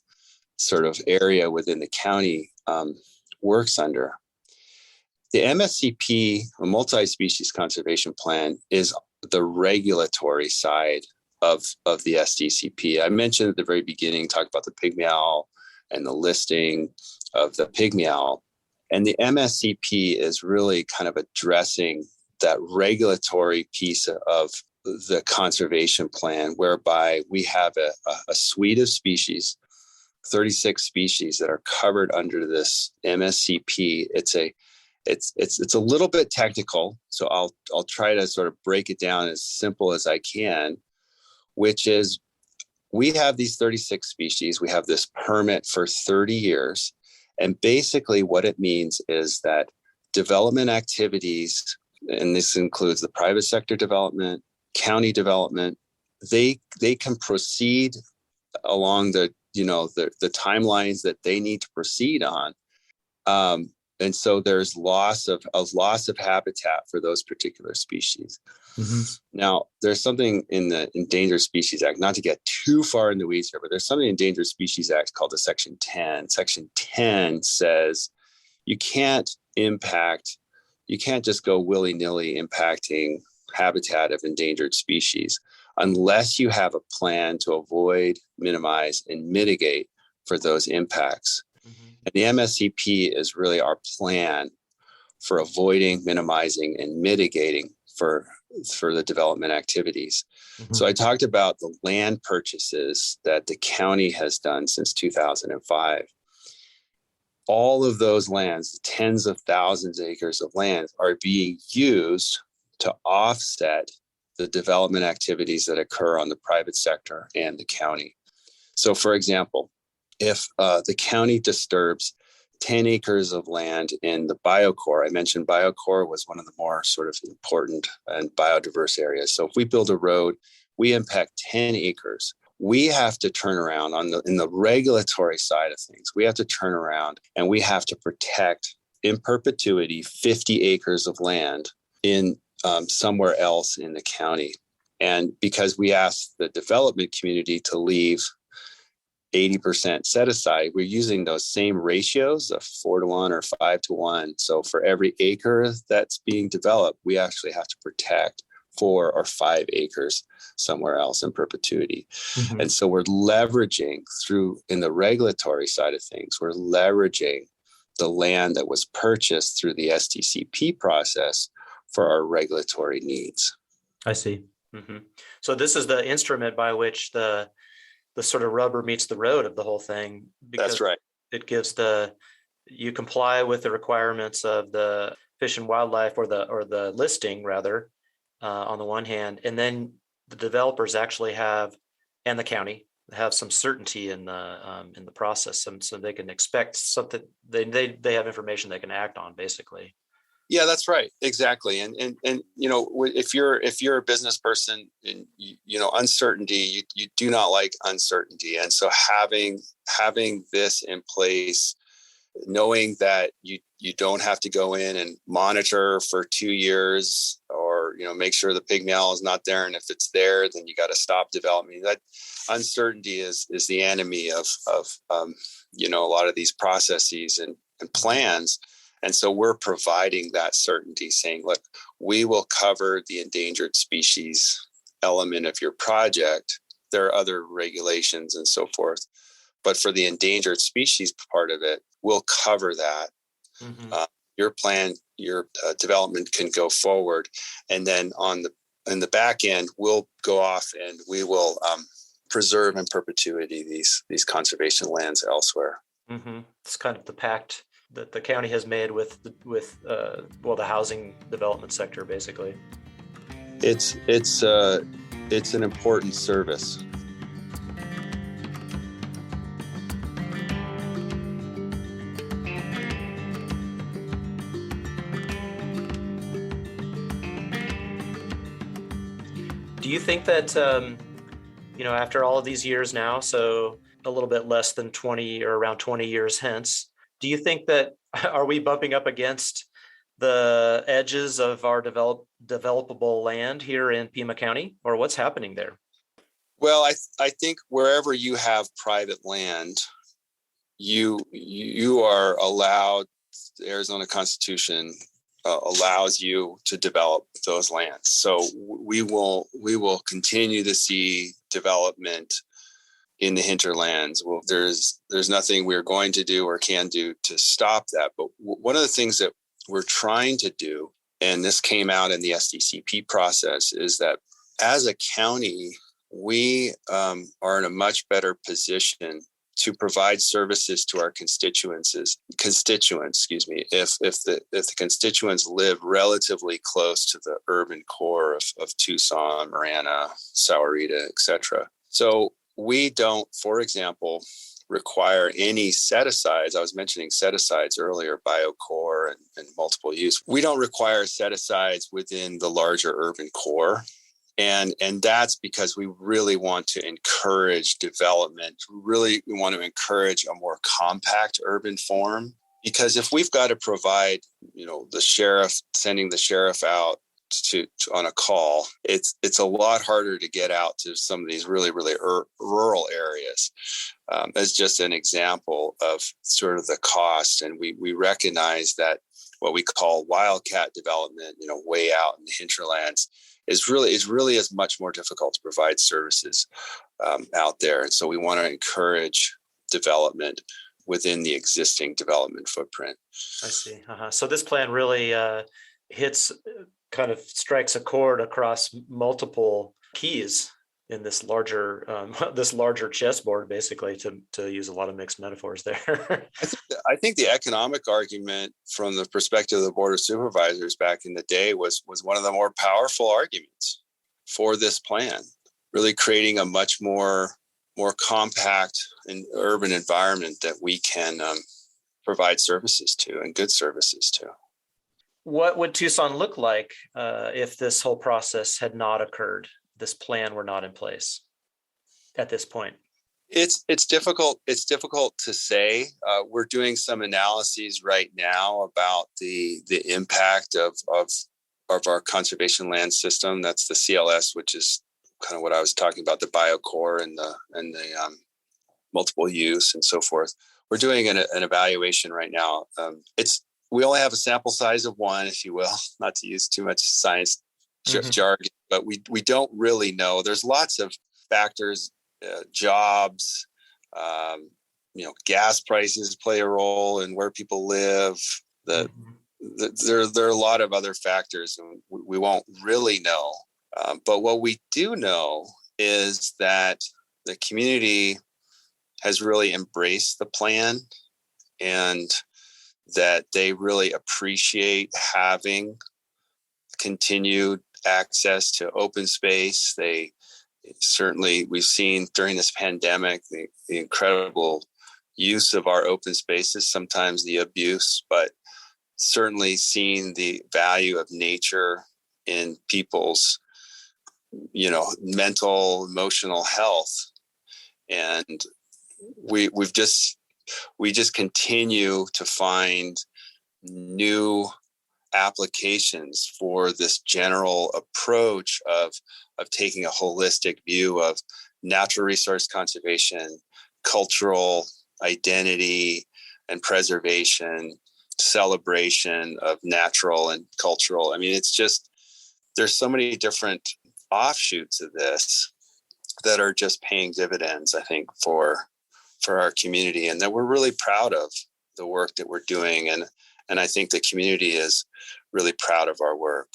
sort of area within the county works under. The MSCP, a multi-species conservation plan, is the regulatory side of the SDCP. I mentioned at the very beginning, talked about the pygmy owl and the listing of the pygmy owl. And the MSCP is really kind of addressing that regulatory piece of the conservation plan, whereby we have a suite of species, 36 species that are covered under this MSCP. It's a little bit technical, so I'll try to sort of break it down as simple as I can, which is we have these 36 species. We have this permit for 30 years. And basically what it means is that development activities, and this includes the private sector development, county development, they can proceed along the timelines that they need to proceed on. And so there's loss of habitat for those particular species. Mm-hmm. Now, there's something in the Endangered Species Act, not to get too far in the weeds here, but there's something in the Endangered Species Act called the Section 10. Section 10 says you can't just go willy-nilly impacting habitat of endangered species unless you have a plan to avoid, minimize, and mitigate for those impacts. Mm-hmm. And the MSCP is really our plan for avoiding, minimizing, and mitigating for the development activities. Mm-hmm. So I talked about the land purchases that the county has done since 2005. All of those lands, tens of thousands of acres of land, are being used to offset the development activities that occur on the private sector and the county. So, for example, if the county disturbs 10 acres of land in the biocore, I mentioned biocore was one of the more sort of important and biodiverse areas. So if we build a road, we impact 10 acres. We have to turn around in the regulatory side of things. We have to turn around and we have to protect in perpetuity 50 acres of land in somewhere else in the county. And because we asked the development community to leave 80% set aside, we're using those same ratios of 4-to-1 or 5-to-1. So for every acre that's being developed, we actually have to protect 4 or 5 acres somewhere else in perpetuity. Mm-hmm. And so we're leveraging in the regulatory side of things, we're leveraging the land that was purchased through the SDCP process for our regulatory needs. I see. Mm-hmm. So this is the instrument by which the sort of rubber meets the road of the whole thing. That's right. It gives the you comply with the requirements of the Fish and Wildlife or the listing rather, on the one hand, and then the developers actually have, and the county have some certainty in the process, so they can expect something. They have information they can act on, basically. Yeah, that's right. Exactly. And if you're a business person, and uncertainty, you do not like uncertainty. And so having this in place, knowing that you don't have to go in and monitor for 2 years, or make sure the pygmy is not there, and if it's there, then you got to stop development. That uncertainty is the enemy of a lot of these processes and plans. And so we're providing that certainty, saying, look, we will cover the endangered species element of your project. There are other regulations and so forth, but for the endangered species part of it, we'll cover that. Mm-hmm. Your plan, your development can go forward. And then in the back end, we'll go off and we will preserve in perpetuity these conservation lands elsewhere. Mm-hmm. It's kind of the pact that the county has made with the housing development sector, basically. It's an important service. Do you think that after all of these years now, so a little bit less than 20 or around 20 years hence, do you think that are we bumping up against the edges of our developable land here in Pima County, or what's happening there? Well, I think wherever you have private land, you are allowed. The Arizona Constitution allows you to develop those lands. So we will continue to see development in the hinterlands. Well, there's nothing we're going to do or can do to stop that. But one of the things that we're trying to do, and this came out in the SDCP process, is that as a county, we are in a much better position to provide services to our constituents, if the constituents live relatively close to the urban core of Tucson, Marana, Sahuarita, etc. So we don't, for example, require any set-asides. I was mentioning set-asides earlier, biocore and multiple use. We don't require set-asides within the larger urban core. And that's because we really want to encourage development. We want to encourage a more compact urban form. Because if we've got to provide, the sheriff, sending the sheriff out to on a call, it's a lot harder to get out to some of these really, really rural areas. As just an example of sort of the cost. And we recognize that what we call wildcat development, way out in the hinterlands, is really much more difficult to provide services out there. And so we want to encourage development within the existing development footprint. I see. So this plan really strikes a chord across multiple keys in this larger chessboard, basically, to use a lot of mixed metaphors there. I think the economic argument from the perspective of the Board of Supervisors back in the day was one of the more powerful arguments for this plan, really creating a much more compact and urban environment that we can provide services to, and good services to. What would Tucson look like if this whole process had not occurred? This plan were not in place at this point? It's difficult. It's difficult to say. We're doing some analyses right now about the impact of our conservation land system. That's the CLS, which is kind of what I was talking about, the biocore and the multiple use and so forth. We're doing an evaluation right now. We only have a sample size of one, if you will, not to use too much science jargon, but we don't really know. There's lots of factors, jobs, gas prices play a role in where people live. There are a lot of other factors, and we won't really know. But what we do know is that the community has really embraced the plan, and that they really appreciate having continued access to open space. They certainly, we've seen during this pandemic, the incredible use of our open spaces, sometimes the abuse, but certainly seeing the value of nature in people's, mental, emotional health. And we just continue to find new applications for this general approach of taking a holistic view of natural resource conservation, cultural identity and preservation, celebration of natural and cultural. I mean, it's just, there's so many different offshoots of this that are just paying dividends, I think, for our community, and that we're really proud of the work that we're doing. And I think the community is really proud of our work.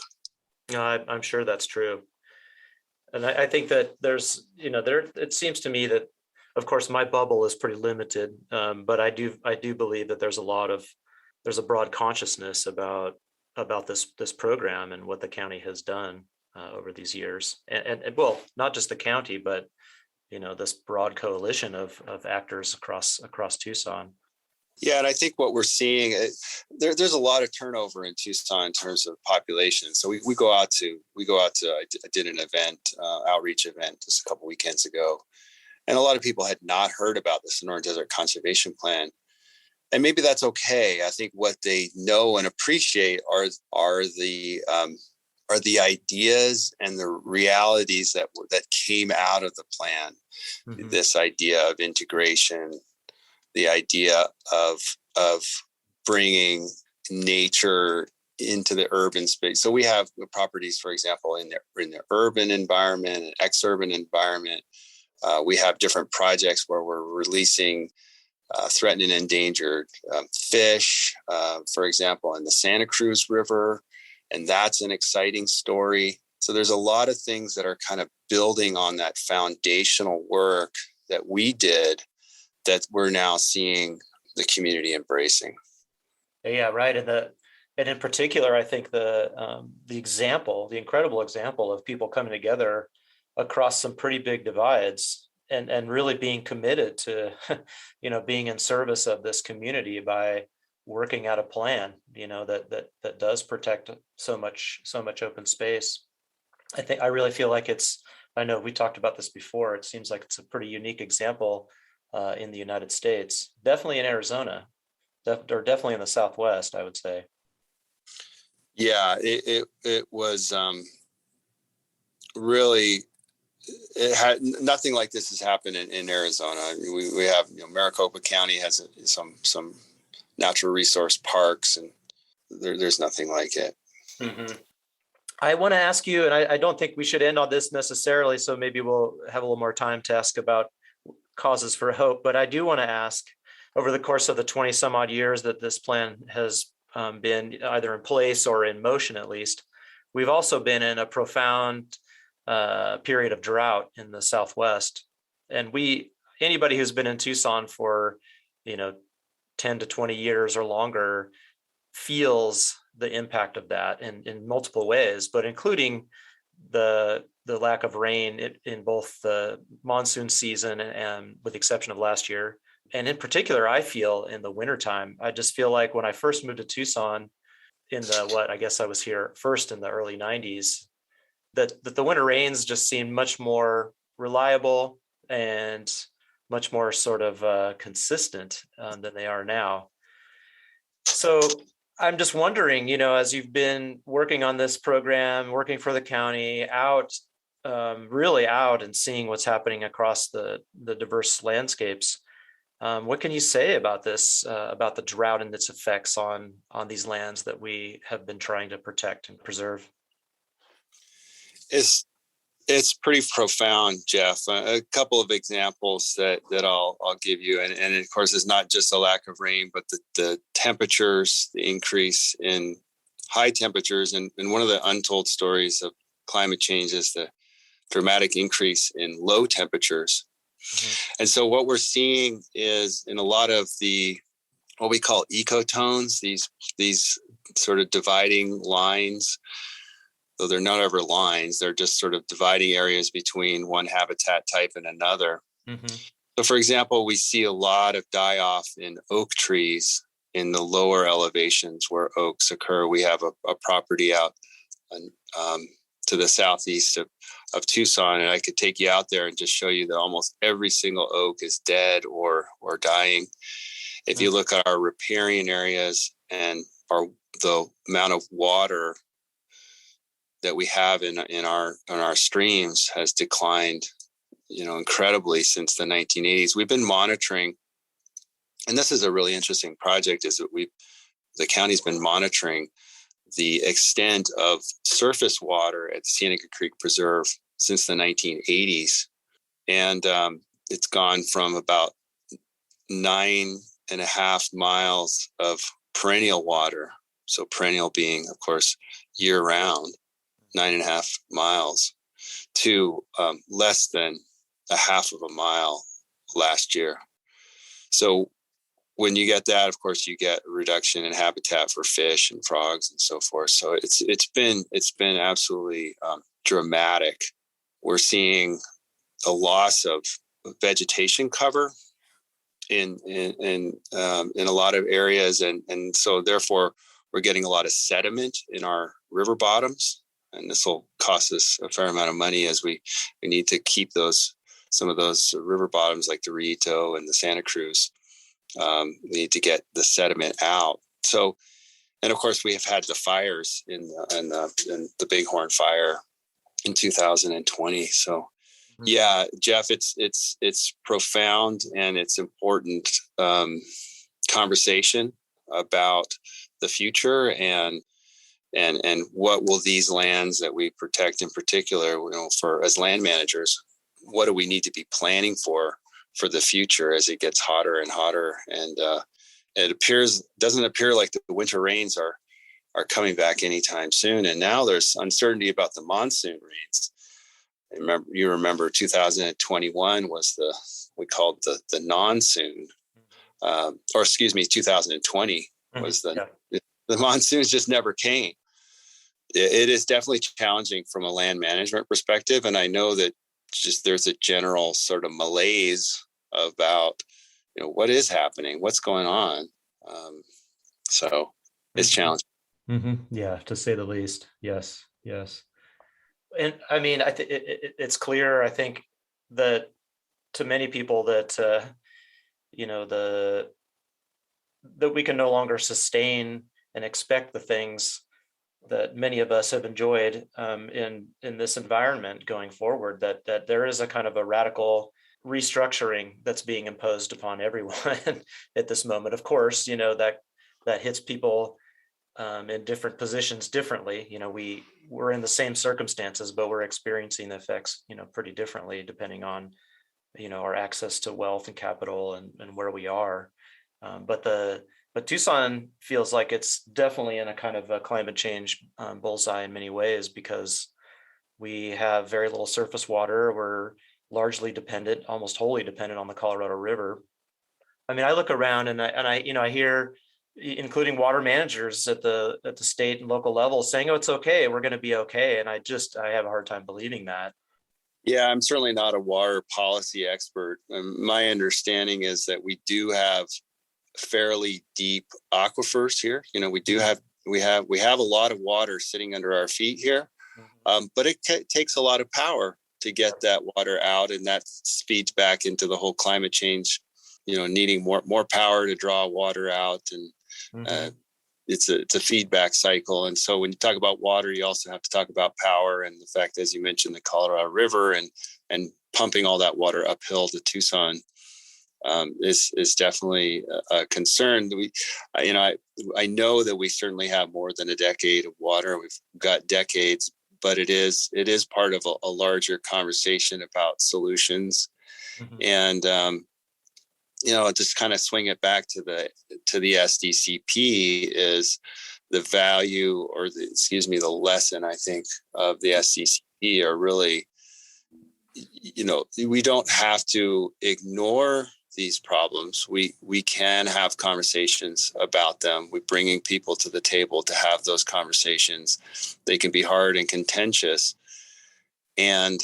I'm sure that's true. And I think that there's, it seems to me that, of course, my bubble is pretty limited, but I do believe that there's a broad consciousness about this program and what the county has done over these years, and well, not just the county, but this broad coalition of actors across Tucson. Yeah, and I think what we're seeing, there's a lot of turnover in Tucson in terms of population. So we go out to. I did an event, outreach event, just a couple weekends ago, and a lot of people had not heard about the Sonoran Desert Conservation Plan, and maybe that's okay. I think what they know and appreciate are the ideas and the realities that came out of the plan. Mm-hmm. This idea of integration, the idea of bringing nature into the urban space. So we have properties, for example, in the urban environment and ex-urban environment. We have different projects where we're releasing threatened and endangered fish, for example, in the Santa Cruz River. And that's an exciting story. So there's a lot of things that are kind of building on that foundational work that we did that we're now seeing the community embracing. Yeah, right. And in particular, I think the incredible example of people coming together across some pretty big divides and really being committed to, being in service of this community by working out a plan, that does protect so much open space. I really feel like I know we talked about this before. It seems like it's a pretty unique example in the United States, definitely in Arizona, or definitely in the Southwest, I would say. Yeah, it was really, it had nothing like this has happened in Arizona. We have, Maricopa County has some natural resource parks, and there's nothing like it. Mm-hmm. I want to ask you, and I don't think we should end on this necessarily, so maybe we'll have a little more time to ask about causes for hope, but I do want to ask, over the course of the 20 some odd years that this plan has been either in place or in motion, at least, we've also been in a profound period of drought in the Southwest. And anybody who's been in Tucson for 10 to 20 years or longer feels the impact of that in multiple ways, but including the lack of rain in both the monsoon season and with the exception of last year. And in particular, I feel in the wintertime, I just feel like when I first moved to Tucson I guess I was here first in the early 90s, that the winter rains just seemed much more reliable and much more sort of consistent than they are now. So I'm just wondering, as you've been working on this program, working for the county, really out and seeing what's happening across the diverse landscapes, what can you say about this, about the drought and its effects on these lands that we have been trying to protect and preserve? It's pretty profound, Jeff. A couple of examples that I'll give you, and of course, it's not just a lack of rain, but the temperatures, the increase in high temperatures, and one of the untold stories of climate change is the dramatic increase in low temperatures. Mm-hmm. And so what we're seeing is in a lot of the what we call ecotones, these sort of dividing lines, though they're not ever lines, they're just sort of dividing areas between one habitat type and another. Mm-hmm. So for example, we see a lot of die-off in oak trees in the lower elevations where oaks occur. We have a property out to the southeast of Tucson, and I could take you out there and just show you that almost every single oak is dead or dying. If you look at our riparian areas and the amount of water that we have in our streams has declined, incredibly since the 1980s. We've been monitoring, and this is a really interesting project, is that the county's been monitoring the extent of surface water at Seneca Creek Preserve since the 1980s. And it's gone from about 9.5 miles of perennial water. So perennial being, of course, year round, 9.5 miles to less than a half of a mile last year. So when you get that, of course, you get a reduction in habitat for fish and frogs and so forth. So it's been absolutely dramatic. We're seeing a loss of vegetation cover in a lot of areas, and so therefore we're getting a lot of sediment in our river bottoms, and this will cost us a fair amount of money as we need to keep some of those river bottoms like the Rito and the Santa Cruz. We need to get the sediment out. So, and of course, we have had the fires in the Bighorn fire in 2020. So, yeah, Jeff, it's profound and it's important conversation about the future and what will these lands that we protect in particular, for as land managers, what do we need to be planning for the future as it gets hotter and hotter? And it doesn't appear like the winter rains are coming back anytime soon. And now there's uncertainty about the monsoon rains. You remember 2021 was we called the non-soon, 2020 was the monsoons just never came. It is definitely challenging from a land management perspective. And I know that just there's a general sort of malaise about, what is happening, what's going on. So it's challenging. Mm-hmm. Yeah, to say the least. Yes. And I mean, I think it's clear, I think, that to many people that, that we can no longer sustain and expect the things that many of us have enjoyed in this environment going forward, that there is a kind of a radical restructuring that's being imposed upon everyone at this moment. Of course, that hits people in different positions differently. We're in the same circumstances, but we're experiencing the effects, pretty differently depending on, our access to wealth and capital and where we are. But Tucson feels like it's definitely in a kind of a climate change bullseye in many ways, because we have very little surface water. We're largely dependent, almost wholly dependent on the Colorado River. I mean, I look around and I hear, including water managers at the state and local level, saying, "Oh, it's okay, we're going to be okay." And I have a hard time believing that. Yeah, I'm certainly not a water policy expert. My understanding is that we do have fairly deep aquifers here. We have a lot of water sitting under our feet here, but it takes a lot of power to get that water out, and that feeds back into the whole climate change. Needing more power to draw water out, and it's a feedback cycle. And so when you talk about water, you also have to talk about power, and the fact, as you mentioned, the Colorado River and pumping all that water uphill to Tucson is definitely a concern. I know that we certainly have more than a decade of water. We've got decades, but it is part of a larger conversation about solutions. And just kind of swing it back to the SDCP is the value, or the lesson, I think, of the SDCP are really, we don't have to ignore these problems. We can have conversations about them. We're bringing people to the table to have those conversations. They can be hard and contentious, and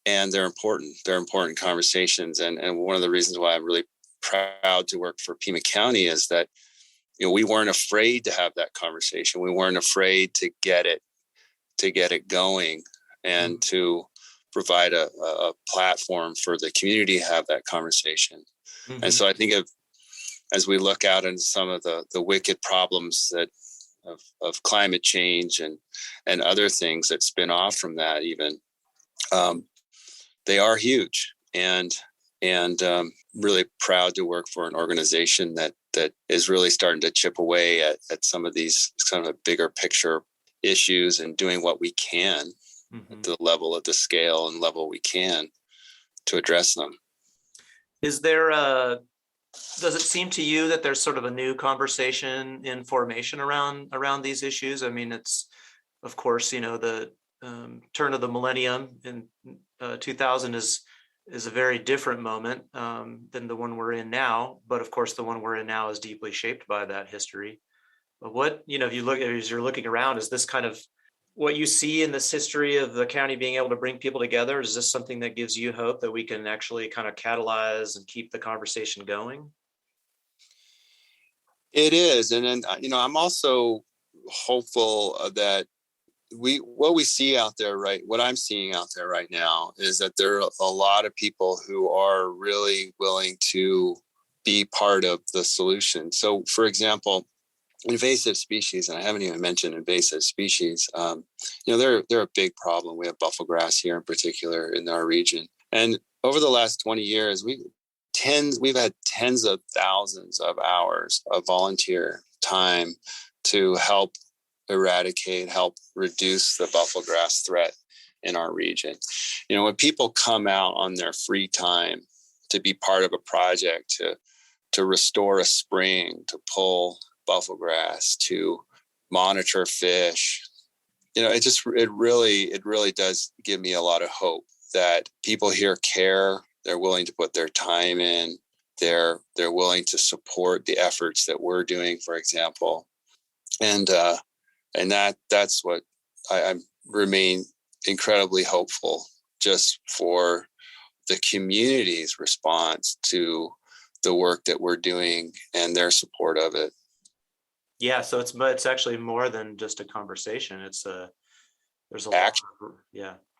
they're important. They're important conversations. And one of the reasons why I'm really proud to work for Pima County is that, we weren't afraid to have that conversation. We weren't afraid to get it going and to provide a platform for the community to have that conversation. Mm-hmm. And so I think as we look out into some of the wicked problems that of climate change and other things that spin off from that, even they are huge, and really proud to work for an organization that is really starting to chip away at some of these kind of bigger picture issues and doing what we can at the level of the scale and level we can to address them. Is there does it seem to you that there's sort of a new conversation in formation around these issues? I mean, it's, of course, the turn of the millennium in 2000 is a very different moment than the one we're in now. But of course, the one we're in now is deeply shaped by that history. But what, if you look, as you're looking around, is this kind of what you see in this history of the county being able to bring people together? Is this something that gives you hope that we can actually kind of catalyze and keep the conversation going? It is. And then, I'm also hopeful that what we see out there, what I'm seeing out there right now is that there are a lot of people who are really willing to be part of the solution. So, for example, invasive species, and I haven't even mentioned invasive species, they're a big problem. We have buffalo grass here in particular in our region. And over the last 20 years, we've had tens of thousands of hours of volunteer time to help eradicate, help reduce the buffalo grass threat in our region. When people come out on their free time to be part of a project to restore a spring, to pull buffalo grass, to monitor fish, it really does give me a lot of hope that people here care. They're willing to put their time in. They're willing to support the efforts that we're doing, for example, and that's what I remain incredibly hopeful just for the community's response to the work that we're doing and their support of it. Yeah, so it's actually more than just a conversation. There's a action.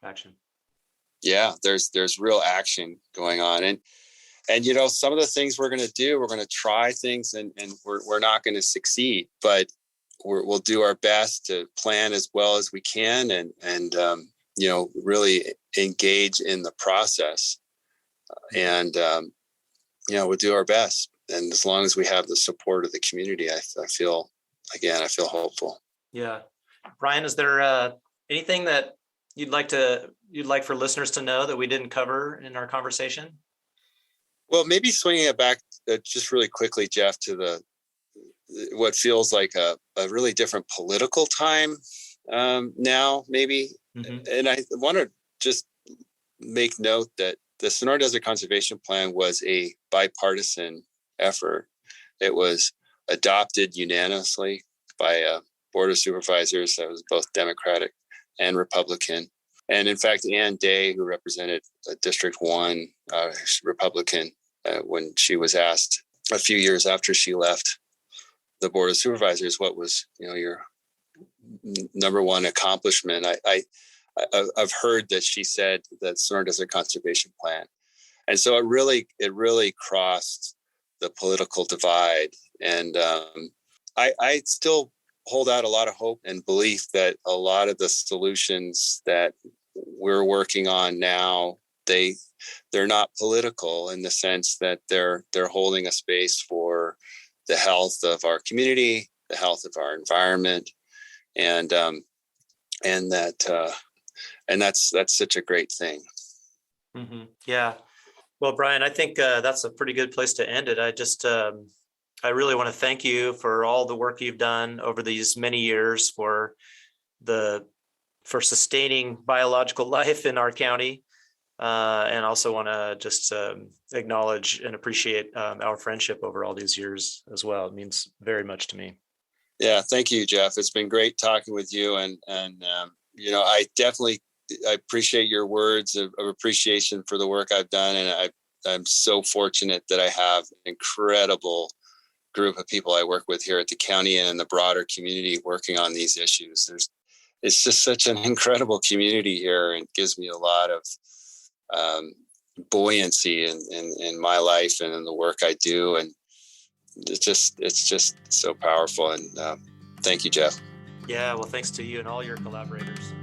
Action. Yeah, there's real action going on, and some of the things we're going to do, we're going to try things, and we're not going to succeed, but we'll do our best to plan as well as we can, and really engage in the process, and we'll do our best. And as long as we have the support of the community, I feel hopeful. Yeah. Brian, is there anything that you'd like for listeners to know that we didn't cover in our conversation? Well, maybe swinging it back just really quickly, Jeff, to what feels like a really different political time now, maybe. Mm-hmm. And I want to just make note that the Sonoran Desert Conservation Plan was a bipartisan effort. It was adopted unanimously by a board of supervisors that was both Democratic and Republican. And in fact, Ann Day, who represented District 1, Republican, when she was asked a few years after she left the board of supervisors, what was your number one accomplishment? I've heard that she said that Sonoran Desert Conservation Plan, and so it really crossed the political divide. And I still hold out a lot of hope and belief that a lot of the solutions that we're working on now, they're not political in the sense that they're holding a space for the health of our community, the health of our environment, and that's such a great thing. Mm-hmm. Yeah. Well, Brian, I think that's a pretty good place to end it. I really want to thank you for all the work you've done over these many years for sustaining biological life in our county. And also want to just acknowledge and appreciate our friendship over all these years as well. It means very much to me. Yeah, thank you, Jeff. It's been great talking with you, and I appreciate your words of appreciation for the work I've done, and I'm so fortunate that I have an incredible group of people I work with here at the county and in the broader community working on these issues. It's just such an incredible community here, and gives me a lot of buoyancy in my life and in the work I do, and it's just so powerful. And thank you, Jeff. Yeah, well, thanks to you and all your collaborators.